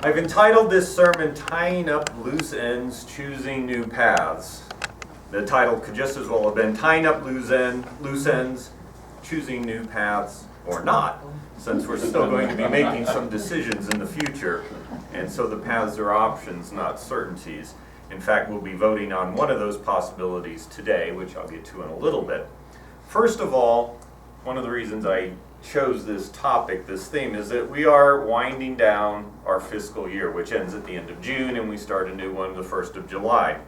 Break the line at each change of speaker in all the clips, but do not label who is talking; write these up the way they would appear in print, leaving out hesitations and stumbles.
I've entitled this sermon, Tying Up Loose Ends, Choosing New Paths. The title could just as well have been Tying Up Loose Ends, Choosing New Paths, or not, since we're still going to be making some decisions in the future. And so the paths are options, not certainties. In fact, we'll be voting on one of those possibilities today, which I'll get to in a little bit. First of all, one of the reasons I chose this topic, this theme, is that we are winding down our fiscal year, which ends at the end of June, and we start a new one the 1st of July.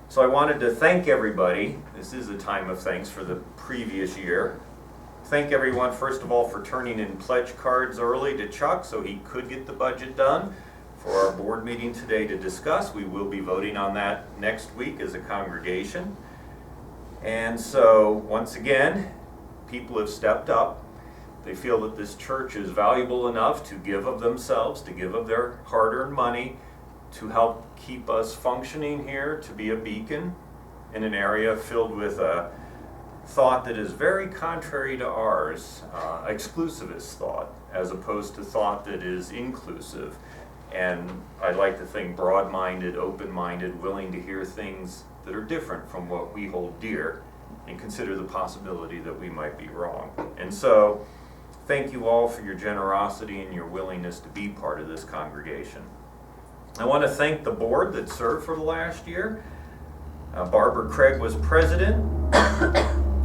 So I wanted to thank everybody. This is a time of thanks for the previous year. Thank everyone, first of all, for turning in pledge cards early to Chuck so he could get the budget done for our board meeting today to discuss. We will be voting on that next week as a congregation. And so, once again, people have stepped up. They feel that this church is valuable enough to give of themselves, to give of their hard-earned money, to help keep us functioning here, to be a beacon in an area filled with a thought that is very contrary to ours, exclusivist thought, as opposed to thought that is inclusive. And I'd like to think broad-minded, open-minded, willing to hear things that are different from what we hold dear, and consider the possibility that we might be wrong. And so, thank you all for your generosity and your willingness to be part of this congregation. I want to thank the board that served for the last year. Barbara Craig was president.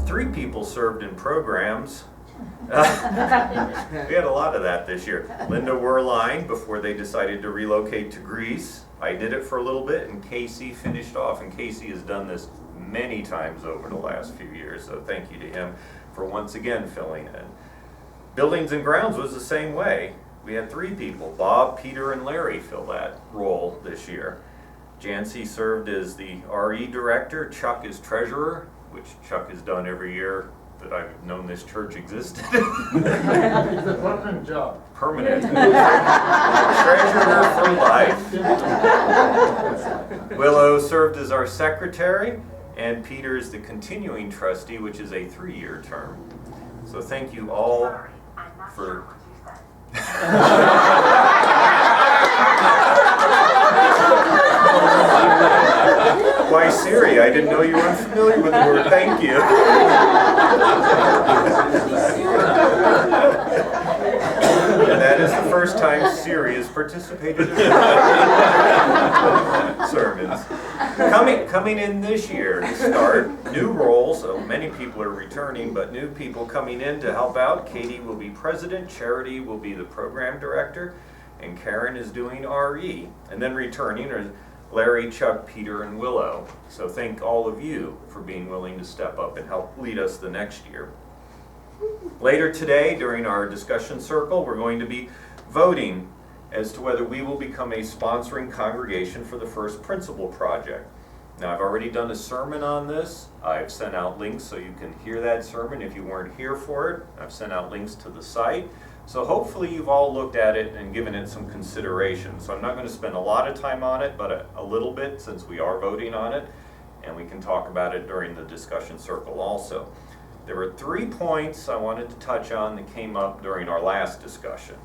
3 people served in programs. We had a lot of that this year. Linda Werlein, before they decided to relocate to Greece. I did it for a little bit, and Casey finished off, and Casey has done this many times over the last few years, so thank you to him for once again filling in. Buildings and Grounds was the same way. We had 3 people, Bob, Peter, and Larry, fill that role this year. Jancy served as the RE director, Chuck is treasurer, which Chuck has done every year that I've known this church existed.
It's a permanent job.
Permanent. Treasurer for life. Willow served as our secretary, and Peter is the continuing trustee, which is a 3-year term. So thank you all for... Why, Siri, I didn't know you were familiar with the word thank you. And that is the first time Siri has participated in sermons. Coming in this year to start, new roles, so many people are returning, but new people coming in to help out. Katie will be president, Charity will be the program director, and Karen is doing RE. And then returning are Larry, Chuck, Peter, and Willow. So thank all of you for being willing to step up and help lead us the next year. Later today, during our discussion circle, we're going to be voting as to whether we will become a sponsoring congregation for the First Principle Project. Now, I've already done a sermon on this. I've sent out links so you can hear that sermon if you weren't here for it. I've sent out links to the site. So hopefully you've all looked at it and given it some consideration. So I'm not going to spend a lot of time on it, but a little bit, since we are voting on it, and we can talk about it during the discussion circle also. There were 3 points I wanted to touch on that came up during our last discussion.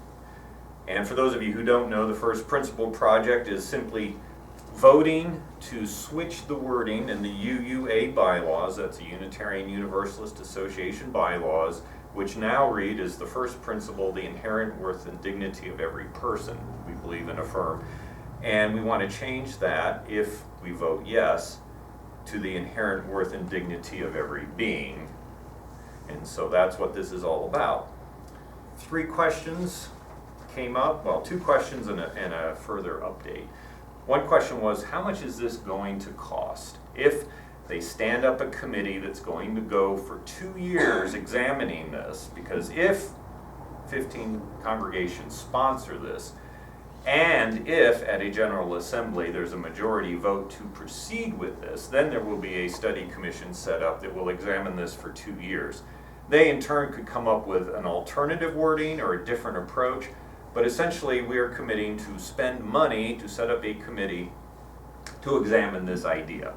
And for those of you who don't know, the First Principle Project is simply voting to switch the wording in the UUA bylaws, that's the Unitarian Universalist Association bylaws, which now read as the first principle, the inherent worth and dignity of every person, we believe and affirm. And we want to change that, if we vote yes, to the inherent worth and dignity of every being. And so that's what this is all about. 3 questions came up, well, 2 questions and a further update. One question was, how much is this going to cost? If they stand up a committee that's going to go for 2 years examining this, because if 15 congregations sponsor this, and if at a General Assembly there's a majority vote to proceed with this, then there will be a study commission set up that will examine this for 2 years. They in turn could come up with an alternative wording or a different approach, but essentially we are committing to spend money to set up a committee to examine this idea.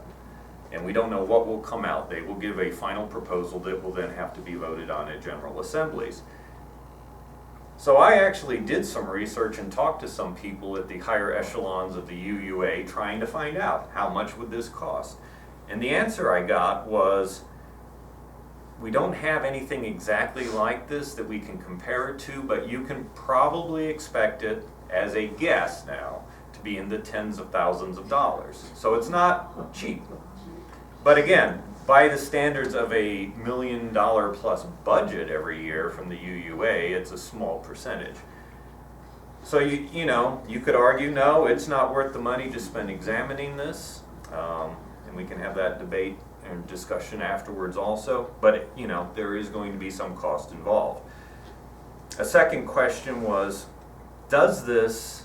And we don't know what will come out. They will give a final proposal that will then have to be voted on at General Assemblies. So I actually did some research and talked to some people at the higher echelons of the UUA trying to find out how much would this cost. And the answer I got was, we don't have anything exactly like this that we can compare it to, but you can probably expect it, as a guess now, to be in the tens of thousands of dollars. So it's not cheap. But again, by the standards of $1 million plus budget every year from the UUA, it's a small percentage. So you could argue, no, it's not worth the money to spend examining this, and we can have that debate and discussion afterwards also, but there is going to be some cost involved. A second question was, does this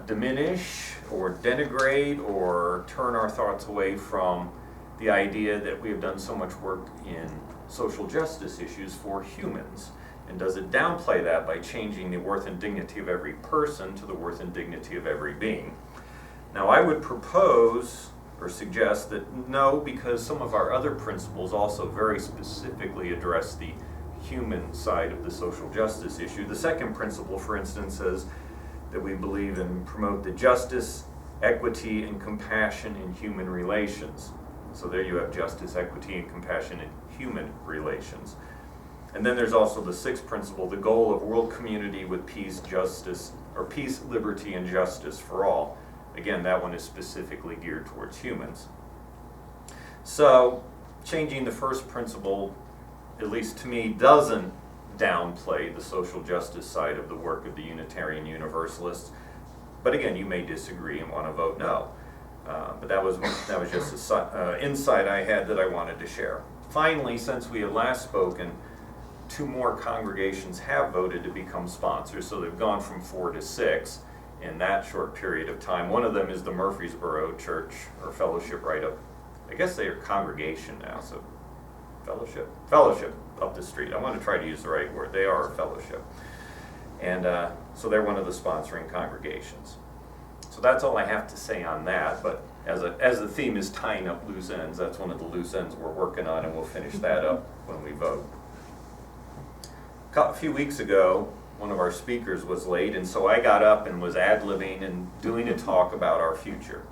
diminish or denigrate or turn our thoughts away from the idea that we have done so much work in social justice issues for humans? And does it downplay that by changing the worth and dignity of every person to the worth and dignity of every being? Now, I would propose or suggest that no, because some of our other principles also very specifically address the human side of the social justice issue. The second principle, for instance, says that we believe and promote the justice, equity, and compassion in human relations. So there you have justice, equity, and compassion in human relations. And then there's also the sixth principle, the goal of world community with peace, justice, or peace, liberty, and justice for all. Again, that one is specifically geared towards humans. So, changing the first principle, at least to me, doesn't downplay the social justice side of the work of the Unitarian Universalists. But again, you may disagree and want to vote no. But that was just an insight I had that I wanted to share. Finally, since we had last spoken, 2 more congregations have voted to become sponsors, so they've gone from 4 to 6 in that short period of time. One of them is the Murfreesboro Church, or Fellowship right up, I guess they are congregation now, so Fellowship up the street. I want to try to use the right word. They are a fellowship. And so they're one of the sponsoring congregations. So that's all I have to say on that, but as the theme is tying up loose ends, that's one of the loose ends we're working on, and we'll finish that up when we vote. A few weeks ago, one of our speakers was late, and so I got up and was ad-libbing and doing a talk about our future.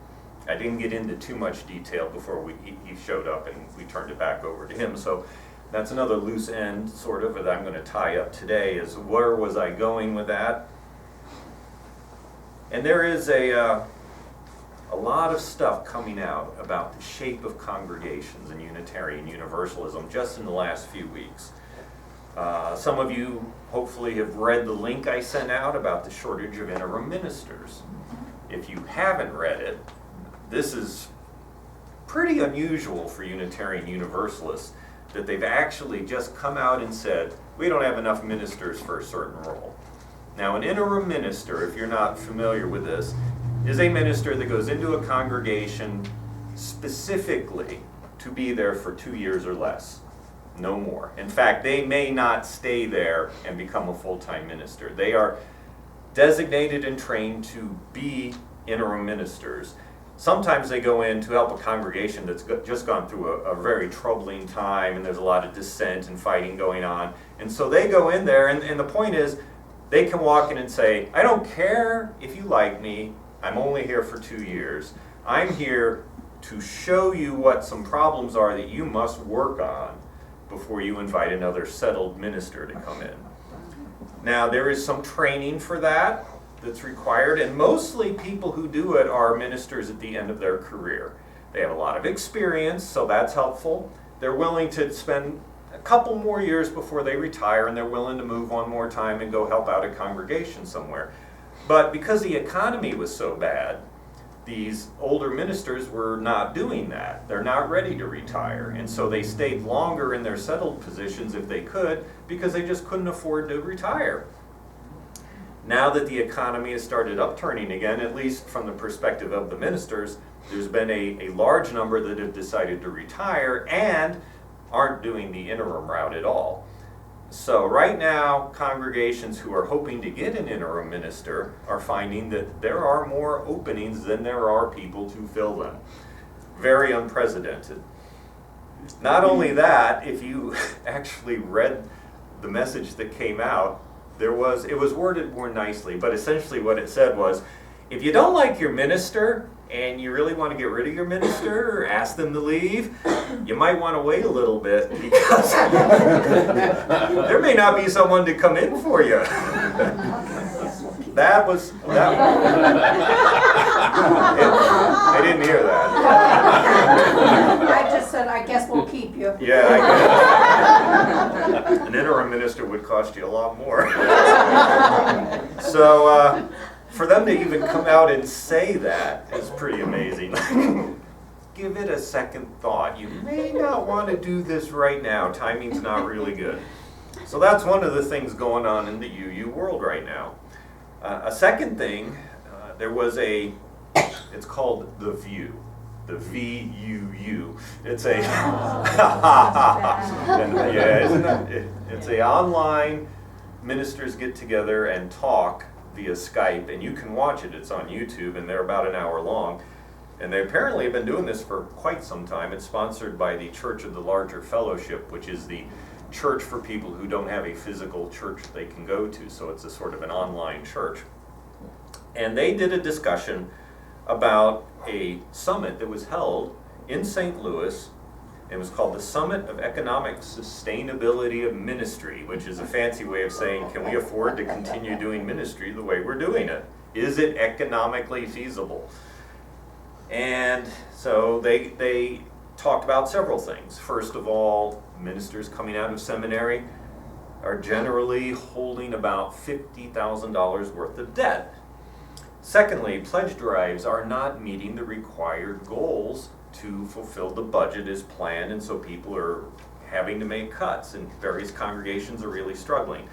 I didn't get into too much detail before he showed up, and we turned it back over to him. So that's another loose end, sort of, that I'm going to tie up today, is where was I going with that? And there is a lot of stuff coming out about the shape of congregations in Unitarian Universalism just in the last few weeks. Some of you hopefully have read the link I sent out about the shortage of interim ministers. If you haven't read it, this is pretty unusual for Unitarian Universalists, that they've actually just come out and said, we don't have enough ministers for a certain role. Now, an interim minister, if you're not familiar with this, is a minister that goes into a congregation specifically to be there for 2 years or less. No more. In fact, they may not stay there and become a full-time minister. They are designated and trained to be interim ministers. Sometimes they go in to help a congregation that's just gone through a very troubling time, and there's a lot of dissent and fighting going on. And so they go in there, and the point is, they can walk in and say, I don't care if you like me, I'm only here for 2 years. I'm here to show you what some problems are that you must work on before you invite another settled minister to come in. Now, there is some training for that that's required, and mostly people who do it are ministers at the end of their career. They have a lot of experience, so that's helpful. They're willing to spend a couple more years before they retire, and they're willing to move one more time and go help out a congregation somewhere. But because the economy was so bad, these older ministers were not doing that. They're not ready to retire. And so they stayed longer in their settled positions if they could, because they just couldn't afford to retire. Now that the economy has started upturning again, at least from the perspective of the ministers, there's been a large number that have decided to retire and aren't doing the interim route at all. So right now, congregations who are hoping to get an interim minister are finding that there are more openings than there are people to fill them. Very unprecedented. Not only that, if you actually read the message that came out, it was worded more nicely, but essentially what it said was, if you don't like your minister and you really want to get rid of your minister or ask them to leave, you might want to wait a little bit because there may not be someone to come in for you. That. I didn't hear that.
I just said, I guess we'll keep you.
Yeah, I guess. An interim minister would cost you a lot more. So, for them to even come out and say that is pretty amazing. Give it a second thought. You may not want to do this right now. Timing's not really good. So that's one of the things going on in the UU world right now. A second thing, there was it's called The View. The VUU. It's a, it's a online ministers get together and talk via Skype, and you can watch it. It's on YouTube, and they're about an hour long. And they apparently have been doing this for quite some time. It's sponsored by the Church of the Larger Fellowship, which is the church for people who don't have a physical church they can go to. So it's a sort of an online church. And they did a discussion about a summit that was held in St. Louis. It was called the Summit of Economic Sustainability of Ministry, which is a fancy way of saying, can we afford to continue doing ministry the way we're doing it? Is it economically feasible? And so they talked about several things. First of all, ministers coming out of seminary are generally holding about $50,000 worth of debt. Secondly, pledge drives are not meeting the required goals to fulfill the budget as planned, and so people are having to make cuts, and various congregations are really struggling.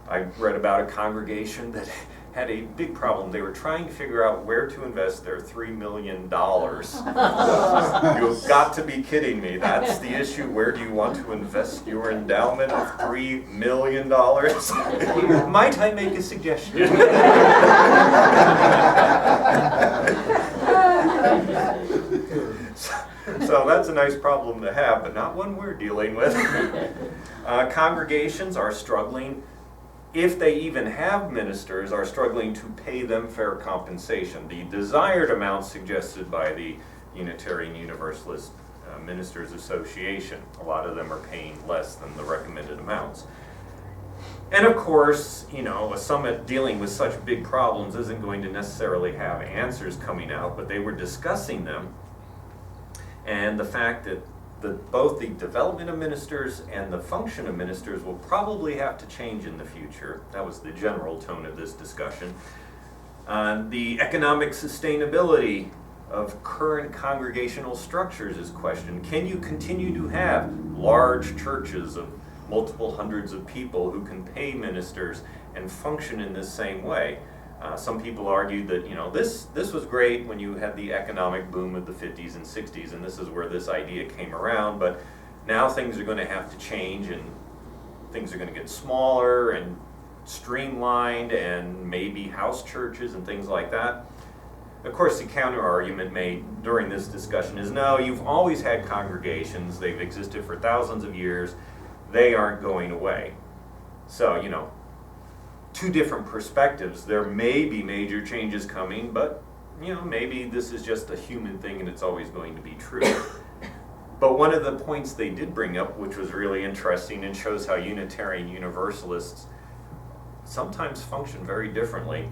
I read about a congregation that had a big problem. They were trying to figure out where to invest their $3 million. You've got to be kidding me. That's the issue. Where do you want to invest your endowment of $3 million? Might I make a suggestion? So that's a nice problem to have, but not one we're dealing with. Congregations are struggling, if they even have ministers, are struggling to pay them fair compensation. The desired amount suggested by the Unitarian Universalist Ministers Association. A lot of them are paying less than the recommended amounts. And of course, a summit dealing with such big problems isn't going to necessarily have answers coming out, but they were discussing them. And the fact that both the development of ministers and the function of ministers will probably have to change in the future. That was the general tone of this discussion. The economic sustainability of current congregational structures is questioned. Can you continue to have large churches of multiple hundreds of people who can pay ministers and function in this same way? Some people argued that this was great when you had the economic boom of the 50s and 60s, and this is where this idea came around, but now things are going to have to change, and things are going to get smaller and streamlined, and maybe house churches and things like that. Of course, the counter argument made during this discussion is, no, you've always had congregations, they've existed for thousands of years, they aren't going away. So, two different perspectives. There may be major changes coming, but maybe this is just a human thing and it's always going to be true. But one of the points they did bring up, which was really interesting and shows how Unitarian Universalists sometimes function very differently.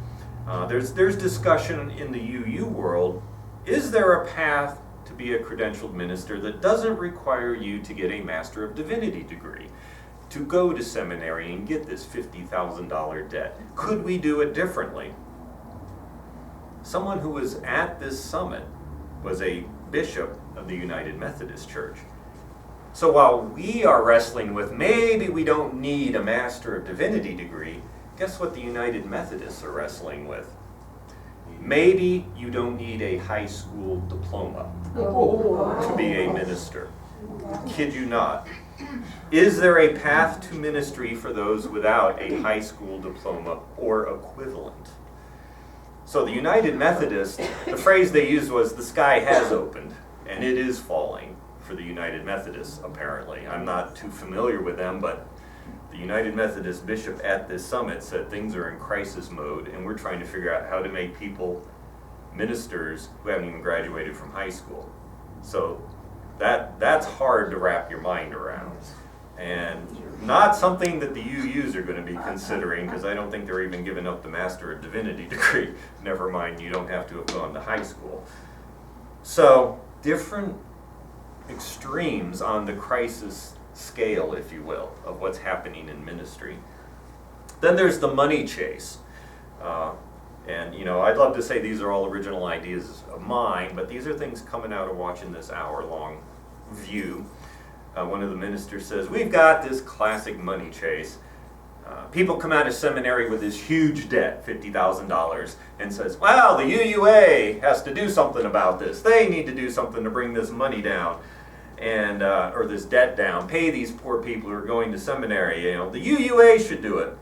There's discussion in the UU world, is there a path to be a credentialed minister that doesn't require you to get a Master of Divinity degree, to go to seminary and get this $50,000 debt? Could we do it differently? Someone who was at this summit was a bishop of the United Methodist Church. So while we are wrestling with maybe we don't need a Master of Divinity degree, guess what the United Methodists are wrestling with? Maybe you don't need a high school diploma to be a minister. Kid you not. Is there a path to ministry for those without a high school diploma or equivalent? So the United Methodists, the phrase they used was, the sky has opened, and it is falling for the United Methodists, apparently. I'm not too familiar with them, but The United Methodist bishop at this summit said things are in crisis mode, and we're trying to figure out how to make people ministers who haven't even graduated from high school. So that's hard to wrap your mind around, and not something that the UUs are going to be considering, because I don't think they're even giving up the Master of Divinity degree. Never mind, you don't have to have gone to high school. So different extremes on the crisis scale, if you will, of what's happening in ministry. Then there's the money chase. And I'd love to say these are all original ideas of mine, but these are things coming out of watching this hour-long view. One of the ministers says, we've got this classic money chase. People come out of seminary with this huge debt, $50,000, and says, well, the UUA has to do something about this. They need to do something to bring this money down, and or this debt down. Pay these poor people who are going to seminary. The UUA should do it.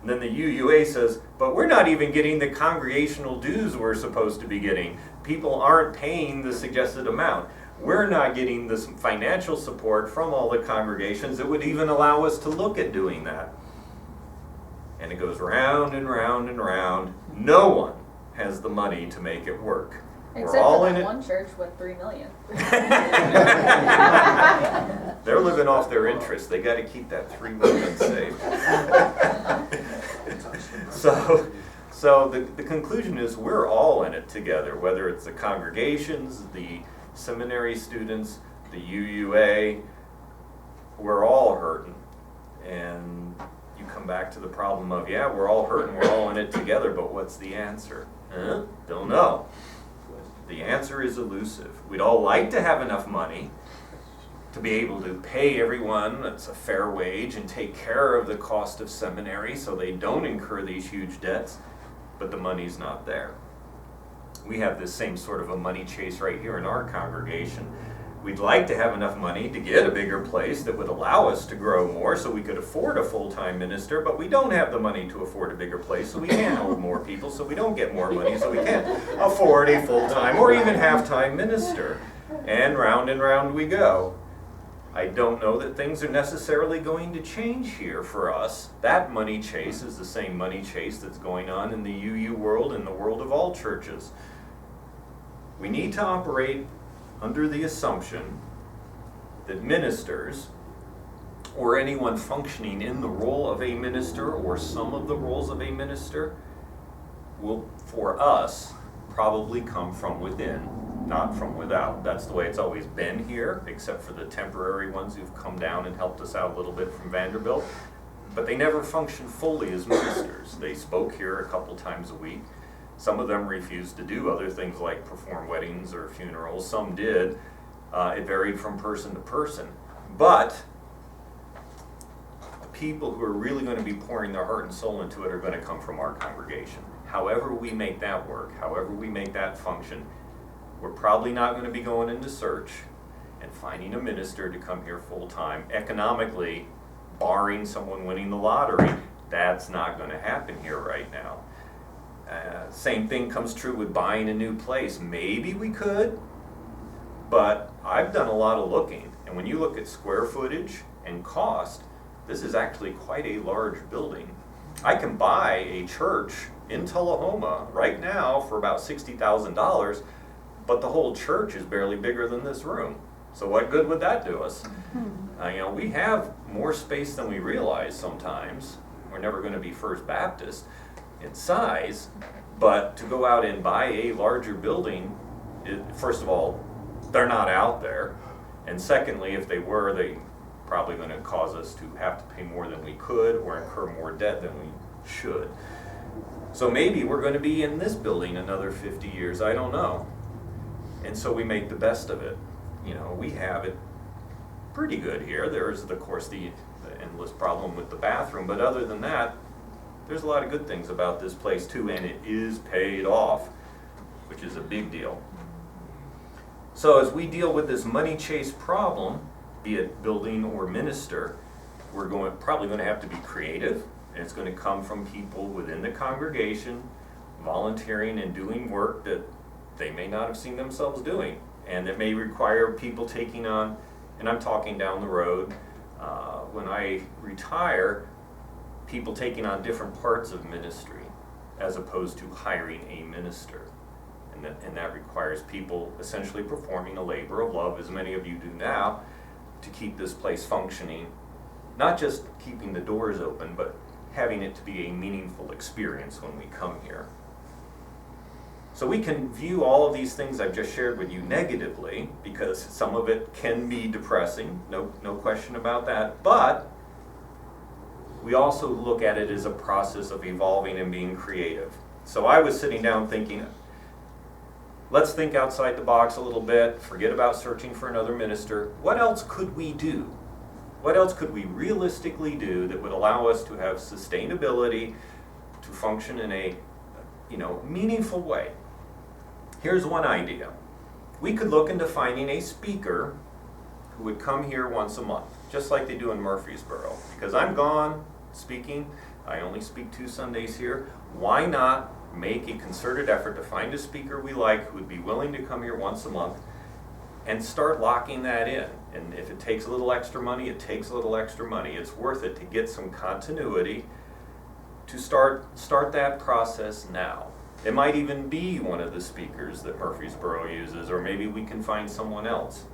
And then the UUA says, but we're not even getting the congregational dues we're supposed to be getting. People aren't paying the suggested amount. We're not getting this financial support from all the congregations that would even allow us to look at doing that. And it goes round and round and round. No one has the money to make it work.
Except
We're all
for
in
that
it.
one church with $3 million.
They're living off their interest. They got to keep that $3 million saved. So the conclusion is we're all in it together, whether it's the congregations, the seminary students, the UUA. We're all hurting. And you come back to the problem of, yeah, we're all hurting, we're all in it together, but what's the answer? Don't know. The answer is elusive. We'd all like to have enough money to be able to pay everyone that's a fair wage and take care of the cost of seminary so they don't incur these huge debts, but the money's not there. We have this same sort of a money chase right here in our congregation. We'd like to have enough money to get a bigger place that would allow us to grow more so we could afford a full-time minister, but we don't have the money to afford a bigger place, so we can't hold more people, so we don't get more money, so we can't afford a full-time or even half-time minister. And round we go. I don't know that things are necessarily going to change here for us. That money chase is the same money chase that's going on in the UU world and the world of all churches. We need to operate under the assumption that ministers, or anyone functioning in the role of a minister or some of the roles of a minister, will, for us, probably come from within, not from without. That's the way it's always been here, except for the temporary ones who've come down and helped us out a little bit from Vanderbilt. But they never functioned fully as ministers. They spoke here a couple times a week. Some of them refused to do other things like perform weddings or funerals. Some did. It varied from person to person. But the people who are really going to be pouring their heart and soul into it are going to come from our congregation. However we make that work, however we make that function, we're probably not going to be going into search and finding a minister to come here full time. Economically, barring someone winning the lottery, that's not going to happen here right now. Same thing comes true with buying a new place. Maybe we could, but I've done a lot of looking. And when you look at square footage and cost, this is actually quite a large building. I can buy a church in Tullahoma right now for about $60,000, but the whole church is barely bigger than this room. So what good would that do us? We have more space than we realize sometimes. We're never going to be First Baptist in size, but to go out and buy a larger building, first of all, they're not out there. And secondly, if they were, they probably going to cause us to have to pay more than we could or incur more debt than we should. So maybe we're going to be in this building another 50 years, I don't know. And so we make the best of it. We have it pretty good here. There's, of course, the endless problem with the bathroom, but other than that, there's a lot of good things about this place too, and it is paid off, which is a big deal. So as we deal with this money chase problem, be it building or minister, we're probably going to have to be creative, and it's going to come from people within the congregation volunteering and doing work that they may not have seen themselves doing, and it may require people taking on, and I'm talking down the road, when I retire, people taking on different parts of ministry as opposed to hiring a minister. And that requires people essentially performing a labor of love, as many of you do now, to keep this place functioning. Not just keeping the doors open, but having it to be a meaningful experience when we come here. So we can view all of these things I've just shared with you negatively, because some of it can be depressing, no question about that, but we also look at it as a process of evolving and being creative. So I was sitting down thinking, let's think outside the box a little bit, forget about searching for another minister. What else could we do? What else could we realistically do that would allow us to have sustainability, to function in a meaningful way? Here's one idea. We could look into finding a speaker who would come here once a month, just like they do in Murfreesboro. Because I'm gone speaking, I only speak 2 Sundays here. Why not make a concerted effort to find a speaker we like who would be willing to come here once a month and start locking that in? And if it takes a little extra money, it takes a little extra money. It's worth it to get some continuity, to start that process now. It might even be one of the speakers that Murfreesboro uses, or maybe we can find someone else.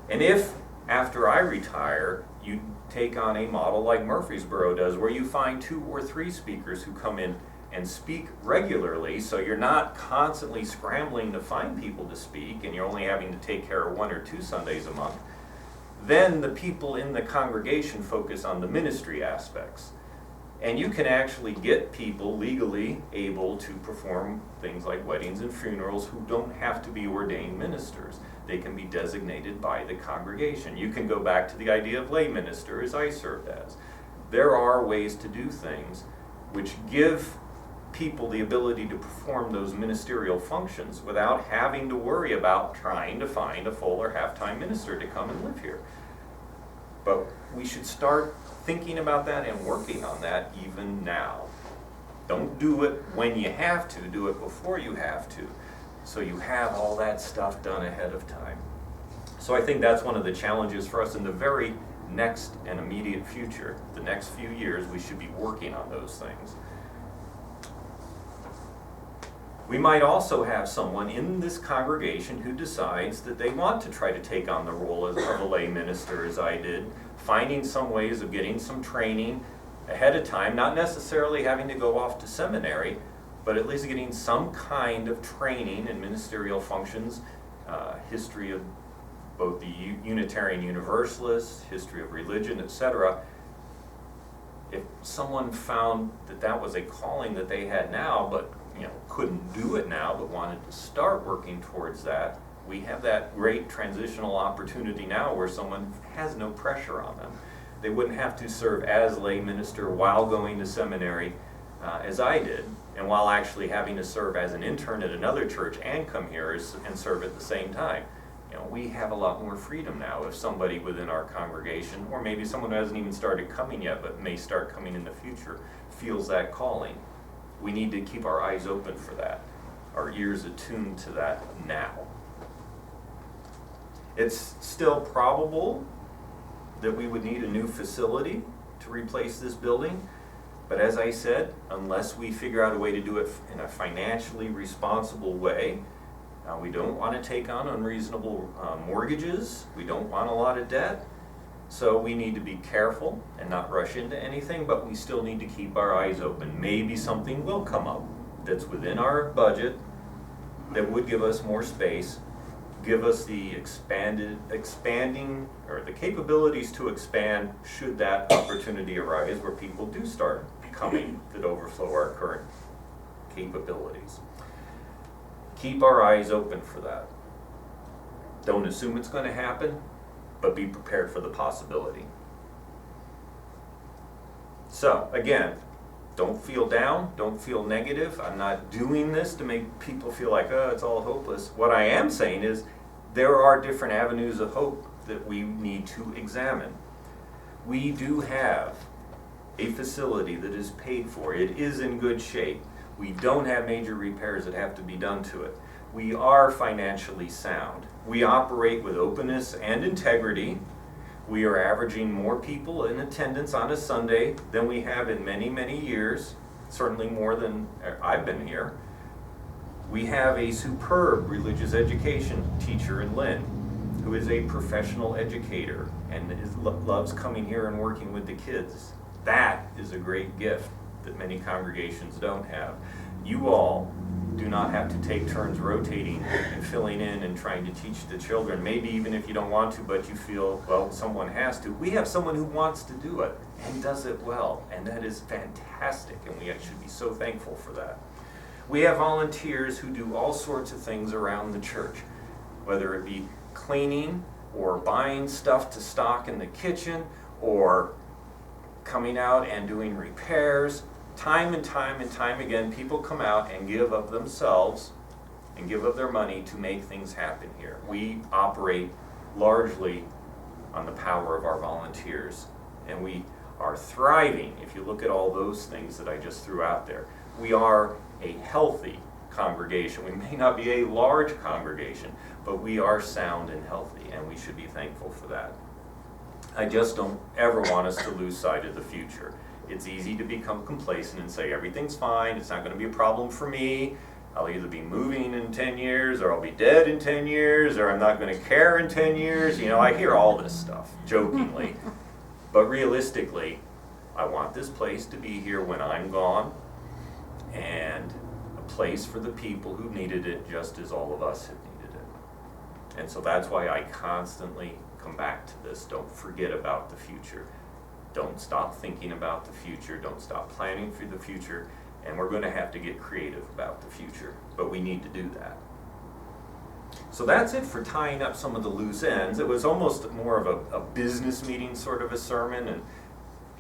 And if, after I retire, you take on a model like Murfreesboro does, where you find 2 or 3 speakers who come in and speak regularly, so you're not constantly scrambling to find people to speak, and you're only having to take care of 1 or 2 Sundays a month, then the people in the congregation focus on the ministry aspects. And you can actually get people legally able to perform things like weddings and funerals who don't have to be ordained ministers. They can be designated by the congregation. You can go back to the idea of lay minister, as I served as. There are ways to do things which give people the ability to perform those ministerial functions without having to worry about trying to find a full or half-time minister to come and live here. But we should start thinking about that and working on that even now. Don't do it when you have to, do it before you have to, so you have all that stuff done ahead of time. So I think that's one of the challenges for us in the very next and immediate future. The next few years, we should be working on those things. We might also have someone in this congregation who decides that they want to try to take on the role of a lay minister, as I did, finding some ways of getting some training ahead of time, not necessarily having to go off to seminary, but at least getting some kind of training in ministerial functions, history of both the Unitarian Universalist, history of religion, etc. If someone found that that was a calling that they had now, but couldn't do it now, but wanted to start working towards that, we have that great transitional opportunity now where someone has no pressure on them. They wouldn't have to serve as lay minister while going to seminary, as I did, and while actually having to serve as an intern at another church and come here and serve at the same time. We have a lot more freedom now if somebody within our congregation, or maybe someone who hasn't even started coming yet but may start coming in the future, feels that calling. We need to keep our eyes open for that, our ears attuned to that now. It's still probable that we would need a new facility to replace this building, but as I said, unless we figure out a way to do it in a financially responsible way, we don't want to take on unreasonable mortgages, we don't want a lot of debt, so we need to be careful and not rush into anything, but we still need to keep our eyes open. Maybe something will come up that's within our budget that would give us more space, give us the expanding, or the capabilities to expand should that opportunity arise where people do start coming that overflow our current capabilities. Keep our eyes open for that. Don't assume it's going to happen, but be prepared for the possibility. So, again, don't feel down, don't feel negative. I'm not doing this to make people feel like, oh, it's all hopeless. What I am saying is there are different avenues of hope that we need to examine. We do have a facility that is paid for. It is in good shape. We don't have major repairs that have to be done to it. We are financially sound. We operate with openness and integrity, We are averaging more people in attendance on a Sunday than we have in many, many years, certainly more than I've been here. We have a superb religious education teacher in Lynn, who is a professional educator and loves coming here and working with the kids. That is a great gift that many congregations don't have. You all do not have to take turns rotating and filling in and trying to teach the children, maybe even if you don't want to, but you feel, well, someone has to. We have someone who wants to do it and does it well, and that is fantastic, and we should be so thankful for that. We have volunteers who do all sorts of things around the church, whether it be cleaning or buying stuff to stock in the kitchen or coming out and doing repairs. Time and time and time again, people come out and give of themselves and give of their money to make things happen here. We operate largely on the power of our volunteers, and we are thriving. If you look at all those things that I just threw out there, we are a healthy congregation. We may not be a large congregation, but we are sound and healthy, and we should be thankful for that. I just don't ever want us to lose sight of the future. It's easy to become complacent and say everything's fine, it's not going to be a problem for me. I'll either be moving in 10 years, or I'll be dead in 10 years, or I'm not going to care in 10 years. You know, I hear all this stuff, jokingly. But realistically, I want this place to be here when I'm gone, and a place for the people who needed it just as all of us have needed it. And so that's why I constantly come back to this. Don't forget about the future. Don't stop thinking about the future. Don't stop planning for the future. And we're going to have to get creative about the future. But we need to do that. So that's it for tying up some of the loose ends. It was almost more of a business meeting sort of a sermon. And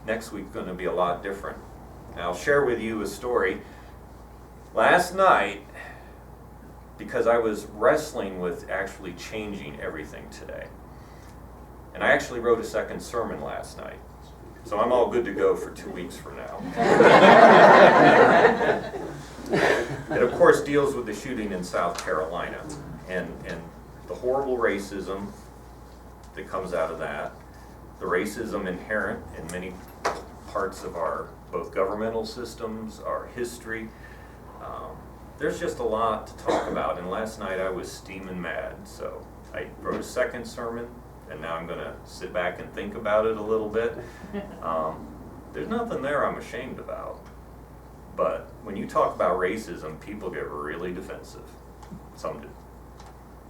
next week's going to be a lot different. And I'll share with you a story. Last night, because I was wrestling with actually changing everything today. And I actually wrote a second sermon last night. So I'm all good to go for 2 weeks from now. It of course deals with the shooting in South Carolina and the horrible racism that comes out of that, the racism inherent in many parts of our both governmental systems, our history. There's just a lot to talk about, and last night I was steaming mad, so I wrote a second sermon. And now I'm going to sit back and think about it a little bit. There's nothing there I'm ashamed about. But when you talk about racism, people get really defensive. Some do.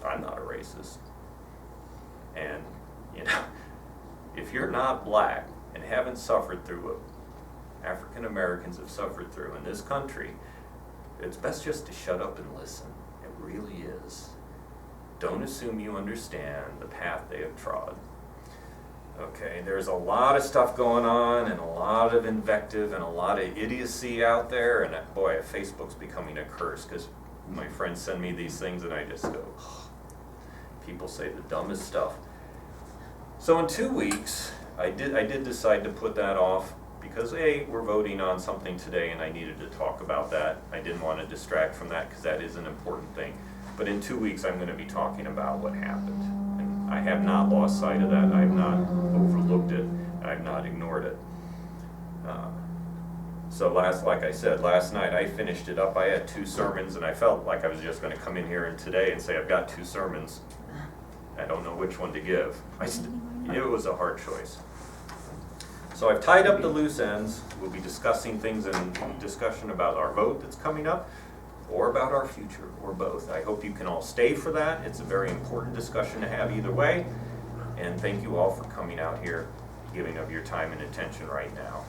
I'm not a racist. And, you know, if you're not black and haven't suffered through what African Americans have suffered through in this country, it's best just to shut up and listen. It really is. Don't assume you understand the path they have trod. Okay, there's a lot of stuff going on and a lot of invective and a lot of idiocy out there, and boy, Facebook's becoming a curse because my friends send me these things and I just go, oh, people say the dumbest stuff. So in 2 weeks, I did decide to put that off because we're voting on something today and I needed to talk about that. I didn't want to distract from that because that is an important thing. But in 2 weeks, I'm going to be talking about what happened. And I have not lost sight of that. I have not overlooked it. I have not ignored it. So like I said, last night I finished it up. I had 2 sermons, and I felt like I was just going to come in here and today and say, I've got 2 sermons. I don't know which one to give. It was a hard choice. So I've tied up the loose ends. We'll be discussing things in discussion about our vote that's coming up, or about our future, or both. I hope you can all stay for that. It's a very important discussion to have either way. And thank you all for coming out here, giving of your time and attention right now.